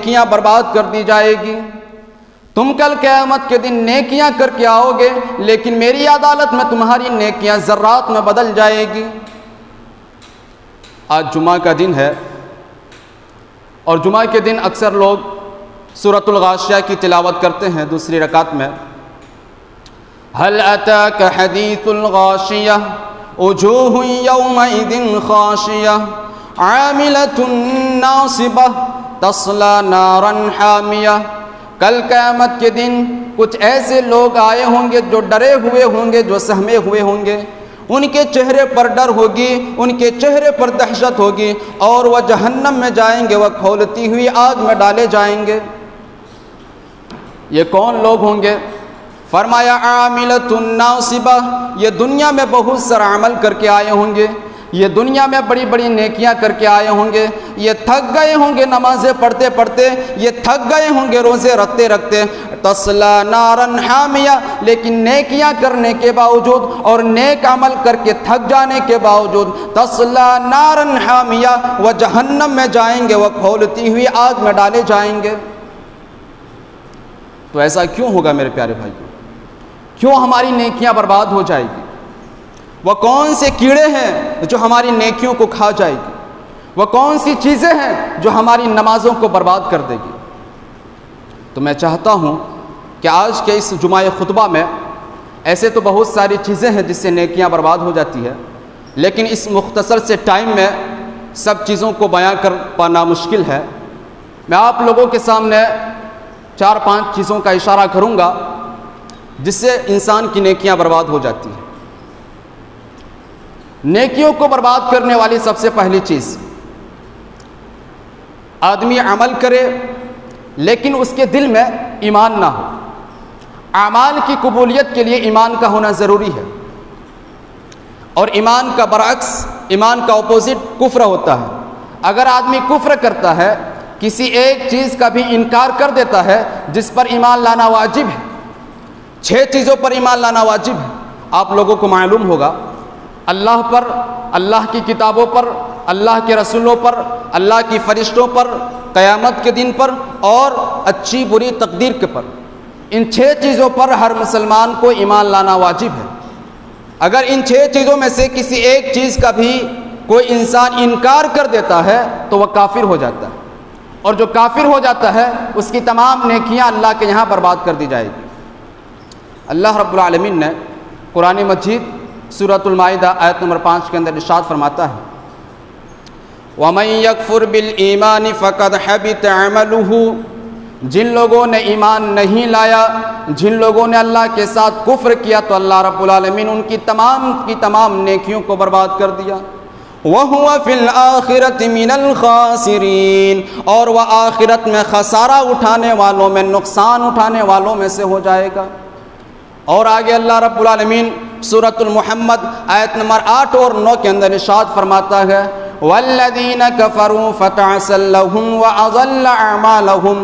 نیکیاں برباد کر دی جائے گی۔ تم کل قیامت کے دن نیکیاں کر کے آؤ گے، لیکن میری عدالت میں تمہاری نیکیاں ذرات میں بدل جائے گی۔ آج جمعہ کا دن ہے، اور جمعہ کے دن اکثر لوگ سورۃ الغاشیہ کی تلاوت کرتے ہیں دوسری رکعت میں۔ هل أتاك حديث الغاشية وجوه يومئذ خاشية عاملة ناصبة تصلى نارا حامية۔ کل قیامت کے دن کچھ ایسے لوگ آئے ہوں گے جو ڈرے ہوئے ہوں گے، جو سہمے ہوئے ہوں گے، ان کے چہرے پر ڈر ہوگی، ان کے چہرے پر دہشت ہوگی، اور وہ جہنم میں جائیں گے، وہ کھولتی ہوئی آگ میں ڈالے جائیں گے۔ یہ کون لوگ ہوں گے؟ فرمایا عاملۃ ناصبہ، یہ دنیا میں بہت سارا عمل کر کے آئے ہوں گے، یہ دنیا میں بڑی بڑی نیکیاں کر کے آئے ہوں گے، یہ تھک گئے ہوں گے نمازیں پڑھتے پڑھتے، یہ تھک گئے ہوں گے روزے رکھتے رکھتے، تصلا نارا حامیہ، لیکن نیکیاں کرنے کے باوجود اور نیک عمل کر کے تھک جانے کے باوجود تصلا نارا حامیہ، وہ جہنم میں جائیں گے، وہ کھولتی ہوئی آگ میں ڈالے جائیں گے۔ تو ایسا کیوں ہوگا میرے پیارے بھائیو؟ کیوں ہماری نیکیاں برباد ہو جائے گی؟ وہ کون سے کیڑے ہیں جو ہماری نیکیوں کو کھا جائے گی؟ وہ کون سی چیزیں ہیں جو ہماری نمازوں کو برباد کر دے گی؟ تو میں چاہتا ہوں کہ آج کے اس جمعہ خطبہ میں ایسے تو بہت ساری چیزیں ہیں جس سے نیکیاں برباد ہو جاتی ہے، لیکن اس مختصر سے ٹائم میں سب چیزوں کو بیان کر پانا مشکل ہے۔ میں آپ لوگوں کے سامنے 4-5 چیزوں کا اشارہ کروں گا جس سے انسان کی نیکیاں برباد ہو جاتی ہیں۔ نیکیوں کو برباد کرنے والی سب سے پہلی چیز، آدمی عمل کرے لیکن اس کے دل میں ایمان نہ ہو۔ اعمال کی قبولیت کے لیے ایمان کا ہونا ضروری ہے، اور ایمان کا برعکس، ایمان کا اپوزٹ کفر ہوتا ہے۔ اگر آدمی کفر کرتا ہے، کسی ایک چیز کا بھی انکار کر دیتا ہے جس پر ایمان لانا واجب ہے، 6 چیزوں پر ایمان لانا واجب ہے۔ آپ لوگوں کو معلوم ہوگا، اللہ پر، اللہ کی کتابوں پر، اللہ کے رسولوں پر، اللہ کی فرشتوں پر، قیامت کے دن پر، اور اچھی بری تقدیر کے پر، ان 6 چیزوں پر ہر مسلمان کو ایمان لانا واجب ہے۔ اگر ان 6 چیزوں میں سے کسی ایک چیز کا بھی کوئی انسان انکار کر دیتا ہے تو وہ کافر ہو جاتا ہے، اور جو کافر ہو جاتا ہے اس کی تمام نیکیاں اللہ کے یہاں برباد کر دی جائے گی۔ اللہ رب العالمین نے قرآن مجید سورۃ المائدہ آیت نمبر 5 کے اندر ارشاد فرماتا ہے، وَمَن يَكْفُرْ بِالْإِيمَانِ فَقَدْ حَبِطَ عَمَلُهُ، جن لوگوں نے ایمان نہیں لایا، جن لوگوں نے اللہ کے ساتھ کفر کیا، تو اللہ رب العالمین ان کی تمام نیکیوں کو برباد کر دیا۔ وَهُوَ فِي الْآخِرَةِ مِنَ الْخَاسِرِينَ، اور وہ آخرت میں خسارہ اٹھانے والوں میں، نقصان اٹھانے والوں میں سے ہو جائے گا۔ اور آگے اللہ رب العالمین سورۃ المحمد آیت نمبر 8 اور 9 کے اندر ارشاد فرماتا ہے، وَالَّذِينَ كَفَرُوا فَتَعْسًا لَّهُمْ وَأَضَلَّ أَعْمَالَهُمْ،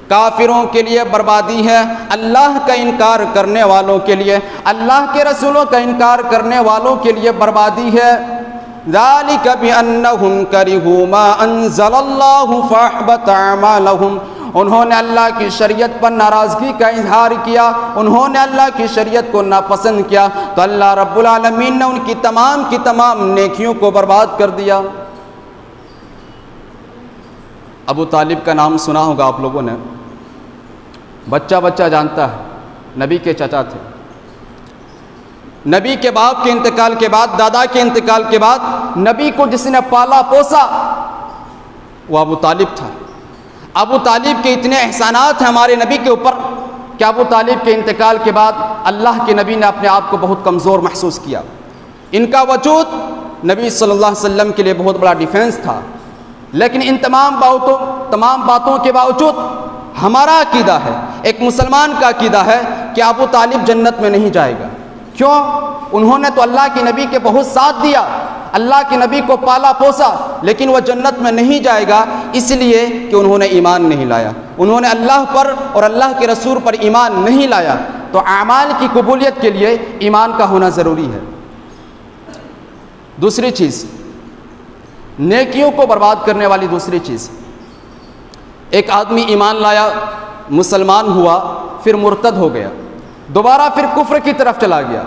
کافروں کے لیے بربادی ہے، اللہ کا انکار کرنے والوں کے لیے، اللہ کے رسولوں کا انکار کرنے والوں کے لیے بربادی ہے۔ ذَلِكَ بِأَنَّهُمْ كَرِهُوا مَا أَنزَلَ اللَّهُ فَأَحْبَطَ أَعْمَالَهُمْ، انہوں نے اللہ کی شریعت پر ناراضگی کا اظہار کیا، انہوں نے اللہ کی شریعت کو ناپسند کیا، تو اللہ رب العالمین نے ان کی تمام نیکیوں کو برباد کر دیا۔ ابو طالب کا نام سنا ہوگا آپ لوگوں نے، بچہ جانتا ہے، نبی کے چچا تھے۔ نبی کے باپ کے انتقال کے بعد، دادا کے انتقال کے بعد، نبی کو جس نے پالا پوسا وہ ابو طالب تھا۔ ابو طالب کے اتنے احسانات ہیں ہمارے نبی کے اوپر کہ ابو طالب کے انتقال کے بعد اللہ کے نبی نے اپنے آپ کو بہت کمزور محسوس کیا۔ ان کا وجود نبی صلی اللہ علیہ وسلم کے لیے بہت بڑا ڈیفینس تھا، لیکن ان تمام باتوں کے باوجود ہمارا عقیدہ ہے، ایک مسلمان کا عقیدہ ہے کہ ابو طالب جنت میں نہیں جائے گا۔ کیوں؟ انہوں نے تو اللہ کے نبی کے بہت ساتھ دیا، اللہ کے نبی کو پالا پوسا، لیکن وہ جنت میں نہیں جائے گا اس لیے کہ انہوں نے ایمان نہیں لایا، انہوں نے اللہ پر اور اللہ کے رسول پر ایمان نہیں لایا۔ تو اعمال کی قبولیت کے لیے ایمان کا ہونا ضروری ہے۔ دوسری چیز، نیکیوں کو برباد کرنے والی دوسری چیز، ایک آدمی ایمان لایا، مسلمان ہوا، پھر مرتد ہو گیا، دوبارہ پھر کفر کی طرف چلا گیا،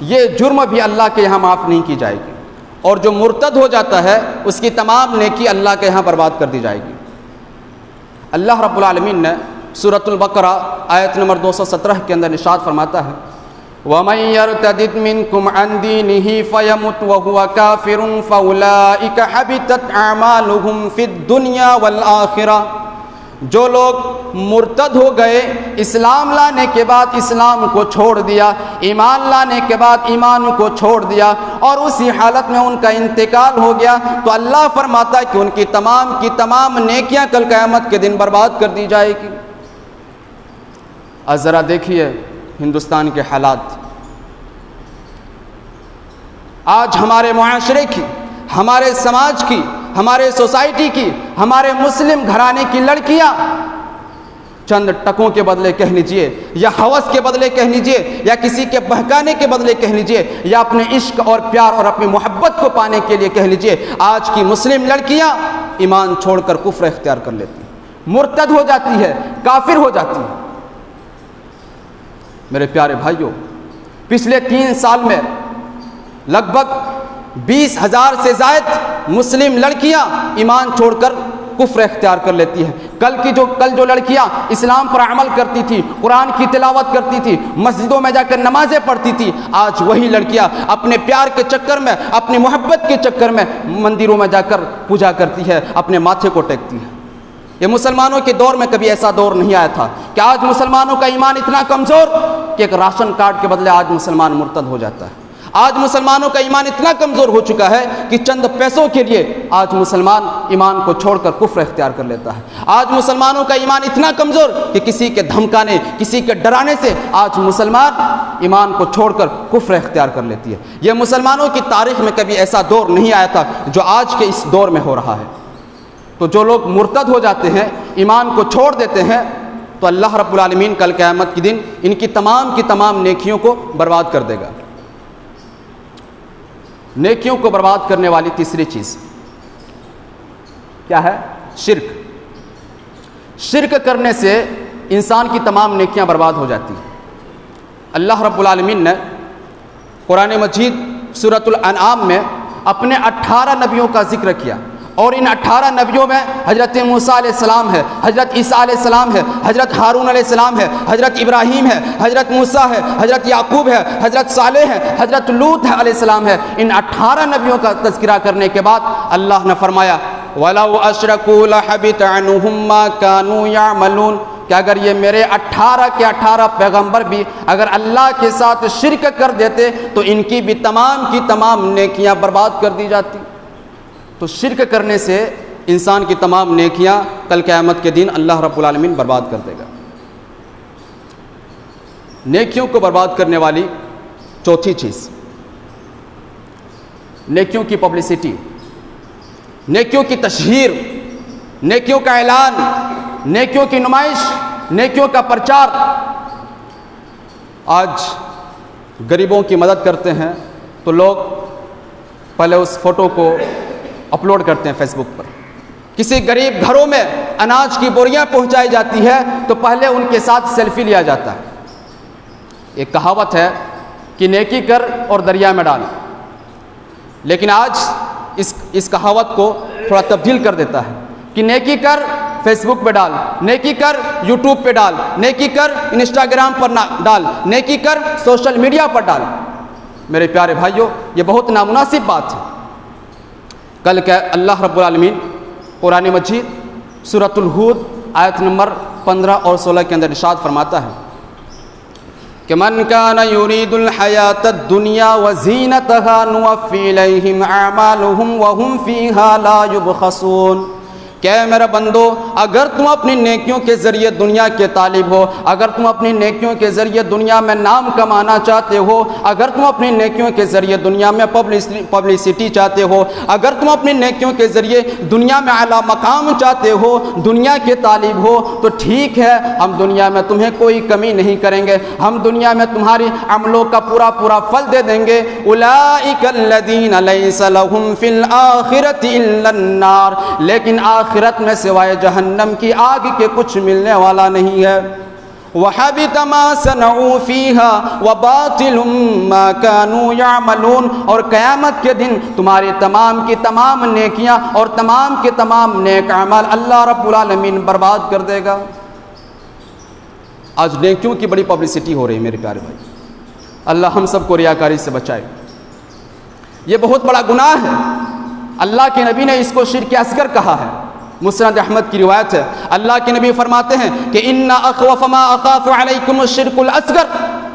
یہ جرم بھی اللہ کے یہاں معاف نہیں کی جائے گی، اور جو مرتد ہو جاتا ہے اس کی تمام نیکی اللہ کے یہاں برباد کر دی جائے گی۔ اللہ رب العالمین نے سورۃ البقرہ آیت نمبر 217 کے اندر ارشاد فرماتا ہے وَمَن يَرْتَدِدْ مِنْكُمْ عَنْ دِينِهِ فَيَمُتْ وَهُوَ كَافِرٌ فَأُولَٰئِكَ حَبِطَتْ أَعْمَالُهُمْ فِي الدُّنْيَا وَالْآخِرَةِ، جو لوگ مرتد ہو گئے، اسلام لانے کے بعد اسلام کو چھوڑ دیا، ایمان لانے کے بعد ایمان کو چھوڑ دیا، اور اسی حالت میں ان کا انتقال ہو گیا، تو اللہ فرماتا ہے کہ ان کی تمام نیکیاں کل قیامت کے دن برباد کر دی جائے گی۔ اب ذرا دیکھیے ہندوستان کے حالات، آج ہمارے معاشرے کی، ہمارے سماج کی، ہمارے سوسائٹی کی، ہمارے مسلم گھرانے کی لڑکیاں چند ٹکوں کے بدلے کہہ لیجئے، یا ہوس کے بدلے کہہ لیجئے، یا کسی کے بہکانے کے بدلے کہہ لیجئے، یا اپنے عشق اور پیار اور اپنی محبت کو پانے کے لیے کہہ لیجئے، آج کی مسلم لڑکیاں ایمان چھوڑ کر کفر اختیار کر لیتی ہیں، مرتد ہو جاتی ہے، کافر ہو جاتی ہے۔ میرے پیارے بھائیوں، پچھلے 3 سال میں لگ بھگ 20,000 سے زائد مسلم لڑکیاں ایمان چھوڑ کر کفر اختیار کر لیتی ہیں۔ کل جو لڑکیاں اسلام پر عمل کرتی تھی، قرآن کی تلاوت کرتی تھی، مسجدوں میں جا کر نمازیں پڑھتی تھی، آج وہی لڑکیاں اپنے پیار کے چکر میں، اپنی محبت کے چکر میں مندروں میں جا کر پوجا کرتی ہے، اپنے ماتھے کو ٹیکتی ہے۔ یہ مسلمانوں کے دور میں کبھی ایسا دور نہیں آیا تھا کہ آج مسلمانوں کا ایمان اتنا کمزور کہ ایک راشن کارڈ کے بدلے آج مسلمان مرتد ہو جاتا ہے۔ آج مسلمانوں کا ایمان اتنا کمزور ہو چکا ہے کہ چند پیسوں کے لیے آج مسلمان ایمان کو چھوڑ کر کفر اختیار کر لیتا ہے۔ آج مسلمانوں کا ایمان اتنا کمزور کہ کسی کے دھمکانے، کسی کے ڈرانے سے آج مسلمان ایمان کو چھوڑ کر کفر اختیار کر لیتی ہے۔ یہ مسلمانوں کی تاریخ میں کبھی ایسا دور نہیں آیا تھا جو آج کے اس دور میں ہو رہا ہے۔ تو جو لوگ مرتد ہو جاتے ہیں، ایمان کو چھوڑ دیتے ہیں، تو اللہ رب العالمین کل قیامت کے دن ان کی تمام نیکیوں کو برباد کر دے گا۔ نیکیوں کو برباد کرنے والی تیسری چیز کیا ہے؟ شرک۔ شرک کرنے سے انسان کی تمام نیکیاں برباد ہو جاتی ہیں۔ اللہ رب العالمین نے قرآن مجید سورۃ الانعام میں اپنے 18 نبیوں کا ذکر کیا، اور ان 18 نبیوں میں حضرت موسیٰ علیہ السلام ہے، حضرت عیسیٰ علیہ السلام ہے، حضرت ہارون علیہ السلام ہے، حضرت ابراہیم ہے، حضرت موسیٰ ہے، حضرت یعقوب ہے، حضرت صالح ہے، حضرت لوط علیہ السلام ہے۔ ان 18 نبیوں کا تذکرہ کرنے کے بعد اللہ نے فرمایا وَلَوْ أَشْرَكُوا لَحَبِطَ عَنْهُمْ مَا كَانُوا يَعْمَلُونَ، کہ اگر یہ میرے 18 کے 18 پیغمبر بھی اگر اللہ کے ساتھ شرک کر دیتے تو ان کی بھی تمام نیکیاں برباد کر دی جاتی۔ تو شرک کرنے سے انسان کی تمام نیکیاں کل قیامت کے دن اللہ رب العالمین برباد کر دے گا۔ نیکیوں کو برباد کرنے والی چوتھی چیز، نیکیوں کی پبلسٹی، نیکیوں کی تشہیر، نیکیوں کا اعلان، نیکیوں کی نمائش، نیکیوں کا پرچار۔ آج غریبوں کی مدد کرتے ہیں تو لوگ پہلے اس فوٹو کو اپلوڈ کرتے ہیں فیس بک پر۔ کسی غریب گھروں میں اناج کی بوریاں پہنچائی جاتی ہے تو پہلے ان کے ساتھ سیلفی لیا جاتا ہے۔ ایک کہاوت ہے کہ نیکی کر اور دریا میں ڈال، لیکن آج اس کہاوت کو تھوڑا تبدیل کر دیتا ہے کہ نیکی کر فیس بک پہ ڈال، نیکی کر یوٹیوب پہ ڈال، نیکی کر انسٹاگرام پر ڈال، نیکی کر سوشل میڈیا پر ڈال۔ میرے پیارے بھائیوں، یہ بہت نامناسب بات ہے۔ کل کہ اللہ رب العالمین قرآن مجید سورۃ الہود آیت نمبر 15 اور 16 کے اندر ارشاد فرماتا ہے کہ من کان یرید الحیاۃ الدنیا وزینتها نوفی الیہم اعمالهم وهم فیہا لا یبخسون، کہ اے میرا بندو، اگر تم اپنی نیکیوں کے ذریعے دنیا کے طالب ہو، اگر تم اپنی نیکیوں کے ذریعے دنیا میں نام کمانا چاہتے ہو، اگر تم اپنی نیکیوں کے ذریعے دنیا میں پبلسٹی چاہتے ہو، اگر تم اپنی نیکیوں کے ذریعے دنیا میں اعلیٰ مقام چاہتے ہو، دنیا کے طالب ہو، تو ٹھیک ہے، ہم دنیا میں تمہیں کوئی کمی نہیں کریں گے، ہم دنیا میں تمہاری عملوں کا پورا پھل دے دیں گے۔ اولئک الذین لیس لہم فی الآخرۃ الا النار، لیکن آخرت میں سوائے جہنم کی آگ کے کچھ ملنے والا نہیں ہے۔ وَحَبِطَ مَا صَنَعُوا فِيهَا وَبَاطِلٌ مَا كَانُوا يَعْمَلُونَ، اور قیامت کے دن تمہاری تمام کی تمام نیکیاں اور تمام کے تمام نیک اعمال اللہ رب العالمین برباد کر دے گا۔ آج نیکیوں کی بڑی پبلسٹی ہو رہی ہے میرے پیارے بھائی، اللہ ہم سب کو ریاکاری سے بچائے۔ یہ بہت بڑا گناہ ہے، اللہ کے نبی نے اس کو شرک اصغر کہا ہے۔ مسند احمد کی روایت ہے، اللہ کے نبی فرماتے ہیں کہ ان اخوف ما اخاف علیکم الشرک الاصغر،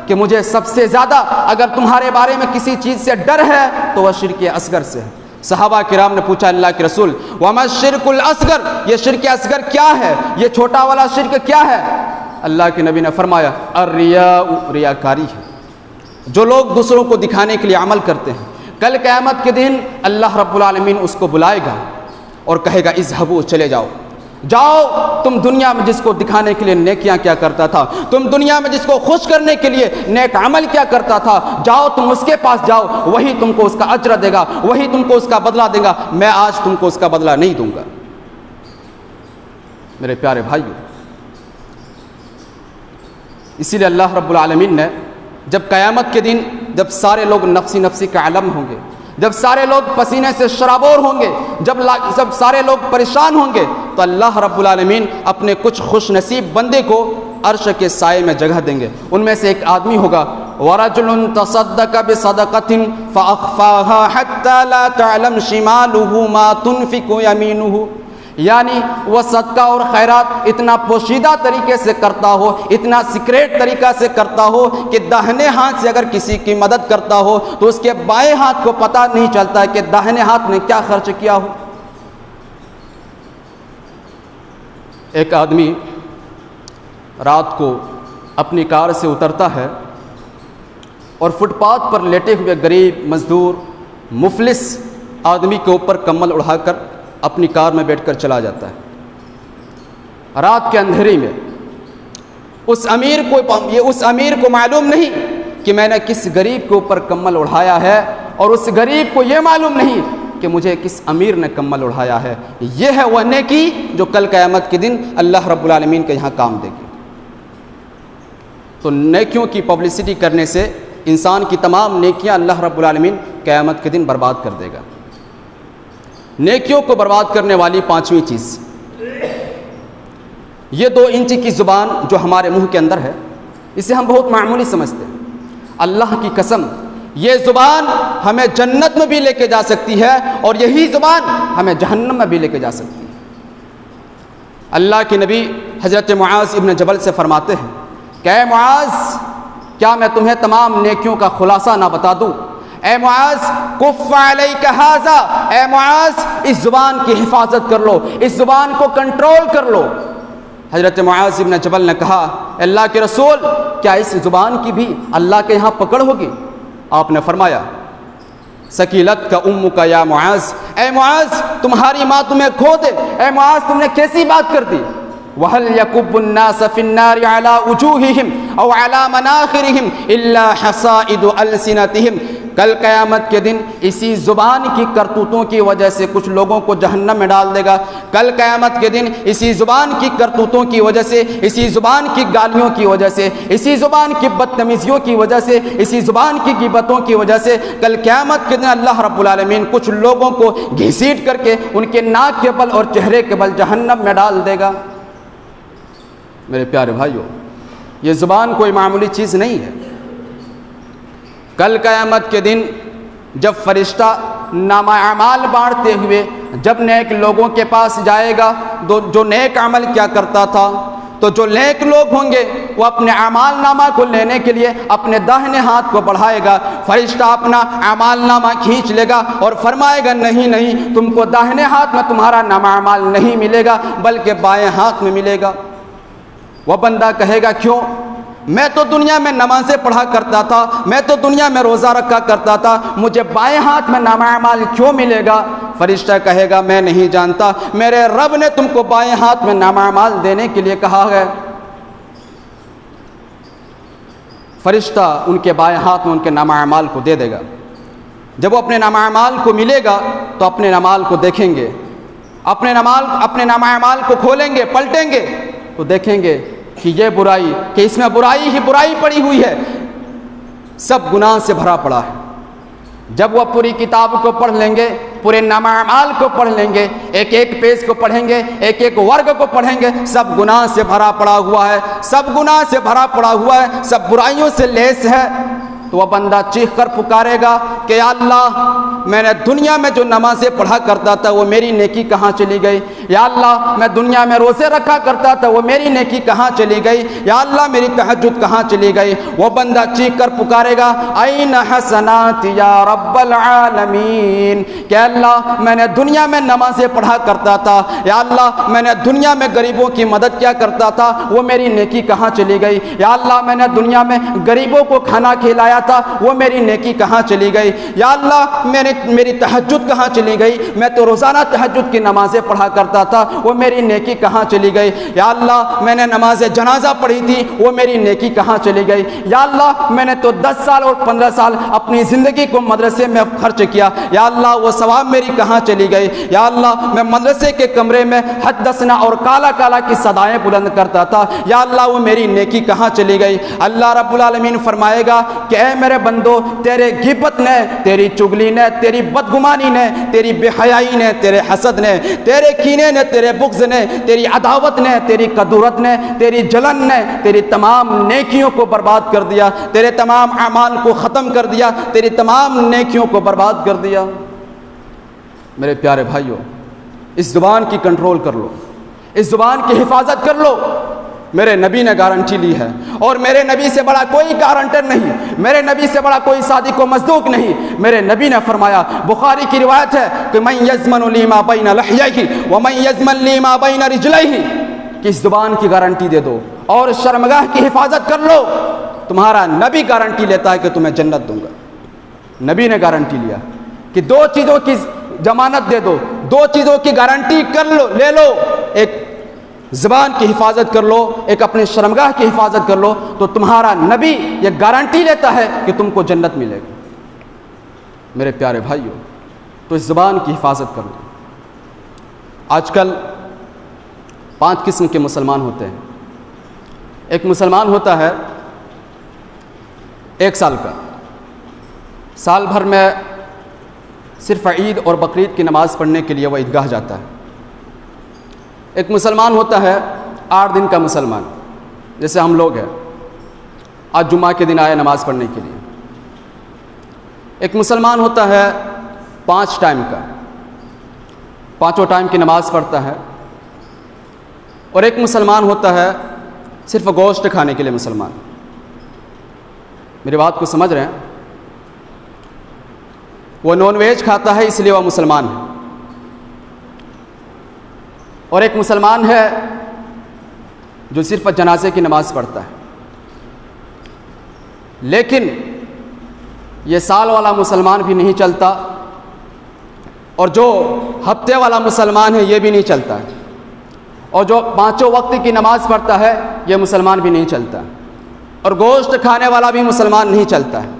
کہ مجھے سب سے زیادہ اگر تمہارے بارے میں کسی چیز سے ڈر ہے تو وہ شرک اصغر سے ہے۔ صحابہ کرام نے پوچھا اللہ کے رسول وما الشرک الاصغر، یہ شرک اصغر کیا ہے، یہ چھوٹا والا شرک کیا ہے؟ اللہ کے نبی نے فرمایا الریاء، ریاکاری ہے، جو لوگ دوسروں کو دکھانے کے لیے عمل کرتے ہیں۔ کل قیامت کے دن اللہ رب العالمین اس کو بلائے گا اور کہے گا اذهبوا، چلے جاؤ، جاؤ تم دنیا میں جس کو دکھانے کے لیے نیکیاں کیا کرتا تھا، تم دنیا میں جس کو خوش کرنے کے لیے نیک عمل کیا کرتا تھا، جاؤ تم اس کے پاس جاؤ، وہی تم کو اس کا اجر دے گا، وہی تم کو اس کا بدلہ دے گا، میں آج تم کو اس کا بدلہ نہیں دوں گا۔ میرے پیارے بھائیو، اسی لیے اللہ رب العالمین نے جب قیامت کے دن جب سارے لوگ نفسی نفسی کا عالم ہوں گے، جب سارے لوگ پسینے سے شرابور ہوں گے، جب سارے لوگ پریشان ہوں گے، تو اللہ رب العالمین اپنے کچھ خوش نصیب بندے کو عرش کے سائے میں جگہ دیں گے۔ ان میں سے ایک آدمی ہوگا وَرَجُلٌ تَصَدَّقَ بِصَدَقَةٍ فَأَخْفَاهَا حَتَّى لَا تَعْلَمْ شِمَالُهُ مَا تُنْفِقُ يَمِينُهُ، یعنی وہ صدقہ اور خیرات اتنا پوشیدہ طریقے سے کرتا ہو، اتنا سیکریٹ طریقہ سے کرتا ہو کہ داہنے ہاتھ سے اگر کسی کی مدد کرتا ہو تو اس کے بائیں ہاتھ کو پتہ نہیں چلتا کہ داہنے ہاتھ نے کیا خرچ کیا ہو۔ ایک آدمی رات کو اپنی کار سے اترتا ہے اور فٹ پاتھ پر لیٹے ہوئے غریب مزدور مفلس آدمی کے اوپر کمبل اڑا کر اپنی کار میں بیٹھ کر چلا جاتا ہے۔ رات کے اندھیرے میں اس امیر کو معلوم نہیں کہ میں نے کس غریب کے اوپر کمبل اڑایا ہے، اور اس غریب کو یہ معلوم نہیں کہ مجھے کس امیر نے کمبل اڑایا ہے۔ یہ ہے وہ نیکی جو کل قیامت کے دن اللہ رب العالمین کے یہاں کام دے گی۔ تو نیکیوں کی پبلسٹی کرنے سے انسان کی تمام نیکیاں اللہ رب العالمین قیامت کے دن برباد کر دے گا۔ نیکیوں کو برباد کرنے والی پانچویں چیز، یہ 2 انچ کی زبان جو ہمارے منہ کے اندر ہے، اسے ہم بہت معمولی سمجھتے ہیں۔ اللہ کی قسم، یہ زبان ہمیں جنت میں بھی لے کے جا سکتی ہے اور یہی زبان ہمیں جہنم میں بھی لے کے جا سکتی ہے۔ اللہ کے نبی حضرت معاذ ابن جبل سے فرماتے ہیں کہ اے معاذ، کیا میں تمہیں تمام نیکیوں کا خلاصہ نہ بتا دوں؟ اے معاذ کف علیک ھذا، اے معاذ اس زبان کی حفاظت کر لو، اس زبان کو کنٹرول کر لو۔ حضرت معاذ ابن جبل نے کہا اللہ کے رسول، کیا اس زبان کی بھی اللہ کے یہاں پکڑ ہوگی؟ آپ نے فرمایا ثقیلت کا امک یا معاذ، اے معاذ تمہاری ماں تمہیں کھو دے، اے معاذ تم نے کیسی بات کر دی؟ وَهَلْ يَكُبُّ النَّاسَ فِي النَّارِ عَلَىٰ وُجُوهِهِمْ أَوْ عَلَىٰ مَنَاخِرِهِمْ إِلَّا حَصَائِدُ أَلْسِنَتِهِمْ، کل قیامت کے دن اسی زبان کی کرتوتوں کی وجہ سے کچھ لوگوں کو جہنم میں ڈال دے گا۔ کل قیامت کے دن اسی زبان کی کرتوتوں کی وجہ سے، اسی زبان کی گالیوں کی وجہ سے، اسی زبان کی بدتمیزیوں کی وجہ سے، اسی زبان کی غیبتوں کی وجہ سے کل قیامت کے دن اللہ رب العالمین کچھ لوگوں کو گھسیٹ کر کے ان کے ناک کے بل اور چہرے کے بل جہنم میں ڈال دے گا۔ میرے پیارے بھائیو، یہ زبان کوئی معمولی چیز نہیں ہے۔ کل قیامت کے دن جب فرشتہ نامہ اعمال بانٹتے ہوئے جب نیک لوگوں کے پاس جائے گا، جو نیک عمل کیا کرتا تھا، تو جو نیک لوگ ہوں گے وہ اپنے اعمال نامہ کو لینے کے لیے اپنے داہنے ہاتھ کو بڑھائے گا، فرشتہ اپنا اعمال نامہ کھینچ لے گا اور فرمائے گا نہیں نہیں، تم کو داہنے ہاتھ میں تمہارا نامہ اعمال نہیں ملے گا بلکہ بائیں ہاتھ میں ملے گا۔ وہ بندہ کہے گا کیوں؟ میں تو دنیا میں نمازیں پڑھا کرتا تھا، میں تو دنیا میں روزہ رکھا کرتا تھا، مجھے بائیں ہاتھ میں نامہ اعمال کیوں ملے گا؟ فرشتہ کہے گا میں نہیں جانتا، میرے رب نے تم کو بائیں ہاتھ میں نامہ اعمال دینے کے لیے کہا ہے۔ فرشتہ ان کے بائیں ہاتھ میں ان کے نامہ اعمال کو دے دے گا۔ جب وہ اپنے نامہ اعمال کو ملے گا تو اپنے اعمال کو دیکھیں گے اپنے نامہ اعمال کو کھولیں گے، پلٹیں گے تو دیکھیں گے کہ یہ برائی، کہ اس میں برائی ہی برائی پڑی ہوئی ہے، سب گناہ سے بھرا پڑا ہے۔ جب وہ پوری کتاب کو پڑھ لیں گے، پورے نامہ اعمال کو پڑھ لیں گے، ایک ایک پیج کو پڑھیں گے، ایک ایک ورگ کو پڑھیں گے، سب گناہ سے بھرا پڑا ہوا ہے، سب گناہ سے بھرا پڑا ہوا ہے، سب برائیوں سے لیس ہے۔ تو وہ بندہ چیخ کر پکارے گا کہ یا اللہ، میں نے دنیا میں جو نمازیں پڑھا کرتا تھا وہ میری نیکی کہاں چلی گئی؟ یا اللہ، میں دنیا میں روزے رکھا کرتا تھا وہ میری نیکی کہاں چلی گئی؟ یا اللہ، میری تہجد کہاں چلی گئی؟ وہ بندہ چیخ کر پکارے گا این حسنات یا رب العالمین، کہ اللہ میں نے دنیا میں نمازیں پڑھا کرتا تھا، یا اللہ میں نے دنیا میں غریبوں کی مدد کیا کرتا تھا وہ میری نیکی کہاں چلی گئی؟ یا اللہ، میں نے دنیا میں غریبوں کو کھانا کھلایا تھا وہ میری نیکی کہاں چلی گئی؟ یا اللہ، میری تہجد کہاں چلی گئی؟ میں تو روزانہ تہجد کی نمازیں پڑھا کرتا تھا وہ میری نیکی کہاں چلی گئی؟ یا اللہ، میں نے نماز جنازہ پڑھی تھی وہ میری نیکی کہاں چلی گئی؟ یا اللہ، میں نے تو 10 سال اور 15 سال اپنی زندگی کو مدرسے میں خرچ کیا، یا اللہ وہ ثواب میری کہاں چلی گئی؟ یا اللہ، میں مدرسے کے کمرے میں حدثنا اور کالا کالا کی صدائیں بلند کرتا تھا، یا اللہ وہ میری نیکی کہاں چلی گئی؟ اللہ رب العالمین فرمائے گا کہ اے میرے بندو، تیرے غیبت نے، تیری چگلی نے، تیری بدگمانی نے، تیری بے حیائی نے، تیرے حسد نے، تیرے کینے نے، تیرے بغض نے، تیری عداوت نے، تیری کدورت نے، تیری جلن نے تیری تمام نیکیوں کو برباد کر دیا، تیرے تمام اعمال کو ختم کر دیا، تیری تمام نیکیوں کو برباد کر دیا۔ میرے پیارے بھائیوں، اس زبان کی کنٹرول کر لو، اس زبان کی حفاظت کر لو۔ میرے نبی نے گارنٹی لی ہے، اور میرے نبی سے بڑا کوئی گارنٹر نہیں، میرے نبی سے بڑا کوئی صادق و مصدوق نہیں۔ میرے نبی نے فرمایا، بخاری کی روایت ہے کہ من یضمن لی ما بین لحییہ ومن یضمن لی ما بین رجلیہ، کہ اس زبان کی گارنٹی دے دو اور شرمگاہ کی حفاظت کر لو۔ تمہارا نبی گارنٹی لیتا ہے کہ تمہیں جنت دوں گا۔ نبی نے گارنٹی لیا کہ 2 چیزوں کی ضمانت دے دو، 2 چیزوں کی گارنٹی کر لو، لے لو، ایک زبان کی حفاظت کر لو، ایک اپنے شرمگاہ کی حفاظت کر لو، تو تمہارا نبی یہ گارنٹی لیتا ہے کہ تم کو جنت ملے گی۔ میرے پیارے بھائیوں، تو اس زبان کی حفاظت کر لو۔ آج کل 5 قسم کے مسلمان ہوتے ہیں۔ ایک مسلمان ہوتا ہے 1 سال کا، سال بھر میں صرف عید اور بقرعید کی نماز پڑھنے کے لیے وہ عیدگاہ جاتا ہے۔ ایک مسلمان ہوتا ہے 8 دن کا مسلمان، جیسے ہم لوگ ہیں، آج جمعہ کے دن آئے نماز پڑھنے کے لیے۔ ایک مسلمان ہوتا ہے 5 ٹائم کا، 5 ٹائم کی نماز پڑھتا ہے۔ اور ایک مسلمان ہوتا ہے صرف گوشت کھانے کے لیے مسلمان۔ میری بات کو سمجھ رہے ہیں؟ وہ نان ویج کھاتا ہے اس لیے وہ مسلمان ہے۔ اور ایک مسلمان ہے جو صرف جنازے کی نماز پڑھتا ہے۔ لیکن یہ سال والا مسلمان بھی نہیں چلتا، اور جو ہفتے والا مسلمان ہے یہ بھی نہیں چلتا ہے، اور جو 5 وقت کی نماز پڑھتا ہے یہ مسلمان بھی نہیں چلتا، اور گوشت کھانے والا بھی مسلمان نہیں چلتا ہے۔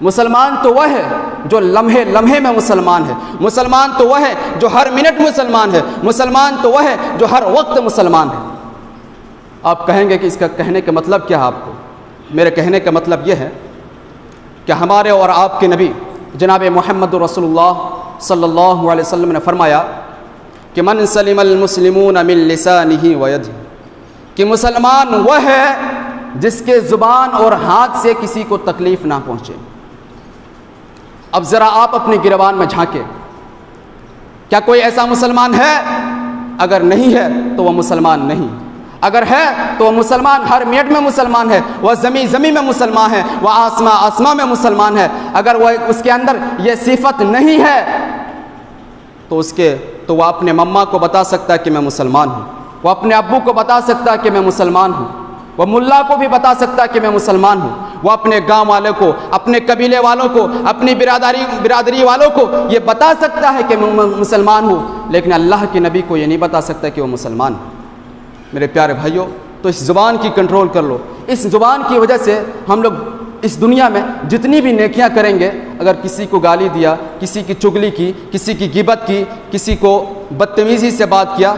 مسلمان تو وہ ہے جو لمحے لمحے میں مسلمان ہے، مسلمان تو وہ ہے جو ہر منٹ مسلمان ہے، مسلمان تو وہ ہے جو ہر وقت مسلمان ہے۔ آپ کہیں گے کہ اس کا کہنے کا مطلب کیا ہے؟ آپ کو میرے کہنے کا مطلب یہ ہے کہ ہمارے اور آپ کے نبی جناب محمد رسول اللہ صلی اللہ علیہ وسلم نے فرمایا کہ من سلم المسلمون من لسانہ ویدہ، کہ مسلمان وہ ہے جس کے زبان اور ہاتھ سے کسی کو تکلیف نہ پہنچے۔ اب ذرا آپ اپنے گریبان میں جھانکیں، کیا کوئی ایسا مسلمان ہے؟ اگر نہیں ہے تو وہ مسلمان نہیں، اگر ہے تو وہ مسلمان ہر منٹ میں مسلمان ہے، وہ زمین زمین میں مسلمان ہے، وہ آسمان آسمان میں مسلمان ہے۔ اگر وہ اس کے اندر یہ صفت نہیں ہے تو وہ اپنے مما کو بتا سکتا ہے کہ میں مسلمان ہوں، وہ اپنے ابو کو بتا سکتا ہے کہ میں مسلمان ہوں، وہ ملا کو بھی بتا سکتا ہے کہ میں مسلمان ہوں، وہ اپنے گاؤں والوں کو، اپنے قبیلے والوں کو، اپنی برادری والوں کو یہ بتا سکتا ہے کہ میں مسلمان ہوں، لیکن اللہ کے نبی کو یہ نہیں بتا سکتا کہ وہ مسلمان ہے۔ میرے پیارے بھائیوں، تو اس زبان کی کنٹرول کر لو۔ اس زبان کی وجہ سے ہم لوگ اس دنیا میں جتنی بھی نیکیاں کریں گے، اگر کسی کو گالی دیا، کسی کی چگلی کی، کسی کی غیبت کی، کسی کو بدتمیزی سے بات کیا،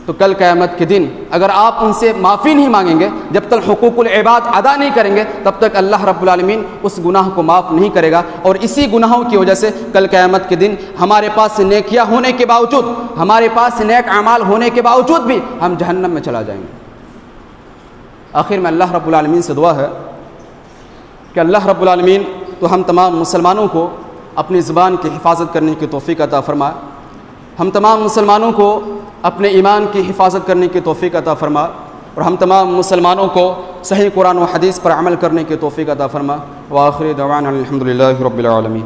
تو کل قیامت کے دن اگر آپ ان سے معافی نہیں مانگیں گے، جب تک حقوق العباد ادا نہیں کریں گے، تب تک اللہ رب العالمین اس گناہ کو معاف نہیں کرے گا، اور اسی گناہوں کی وجہ سے کل قیامت کے دن ہمارے پاس نیکیاں ہونے کے باوجود، ہمارے پاس نیک اعمال ہونے کے باوجود بھی ہم جہنم میں چلا جائیں گے۔ آخر میں اللہ رب العالمین سے دعا ہے کہ اللہ رب العالمین تو ہم تمام مسلمانوں کو اپنی زبان کی حفاظت کرنے کی توفیق عطا فرمائے، ہم تمام مسلمانوں کو اپنے ایمان کی حفاظت کرنے کی توفیق عطا فرما، اور ہم تمام مسلمانوں کو صحیح قرآن و حدیث پر عمل کرنے کی توفیق عطا فرما۔ وآخر دعوانا الحمدللہ رب العالمین۔